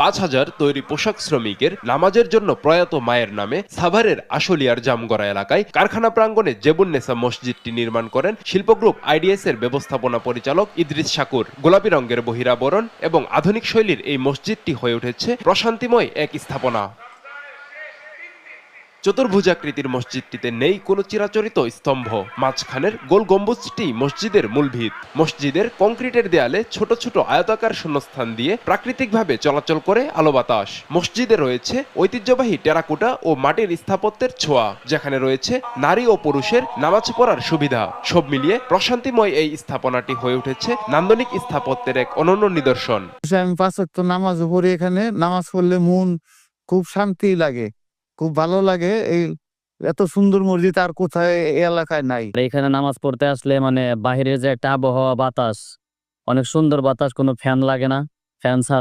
5,000 তৈরি পোশাক শ্রমিকের নামাজের জন্য প্রয়াত মায়ের নামে সাভারের আশুলিয়ার জামগড়া এলাকায় কারখানা প্রাঙ্গণে জেবুন্নেসা মসজিদটি নির্মাণ করেন শিল্প গ্রুপ আইডিএস এর ব্যবস্থাপনা পরিচালক ইদ্রিস শাকুর। গোলাপি রঙের বহিরাবরণ এবং আধুনিক শৈলীর এই মসজিদটি হয়ে উঠেছে প্রশান্তিময় এক স্থাপনা। চতুর্ভুজাকৃতির মসজিদটিতে নেই কোনো চিরাচরিত স্তম্ভ। মাঝখানের গোল গম্বুজটি মসজিদের মূল ভিত। মসজিদের কংক্রিটের দেয়ালে ছোট ছোট আয়তাকার শূন্যস্থান দিয়ে প্রাকৃতিকভাবে চলাচল করে আলো বাতাস। মসজিদে রয়েছে ঐতিহ্যবাহী টেরাকোটা ও মাটির স্থাপত্যের ছোঁয়া, যেখানে রয়েছে নারী ও পুরুষের নামাজ পড়ার সুবিধা। সব মিলিয়ে প্রশান্তিময় এই স্থাপনাটি হয়ে উঠেছে নান্দনিক স্থাপত্যের এক অনন্য নিদর্শন। আমি 5 ওয়াক্ত নামাজ পড়ি। এখানে নামাজ পড়লে মন খুব শান্তি লাগে, খুব ভালো লাগে। এই এত সুন্দর মসজিদ আর কোথায় এই এলাকায় নাই। এখানে নামাজ পড়তে আসলে মানে বাহিরের যে একটা আবহাওয়া, বাতাস, অনেক সুন্দর বাতাস, কোনো ফ্যান লাগে না। ফ্যান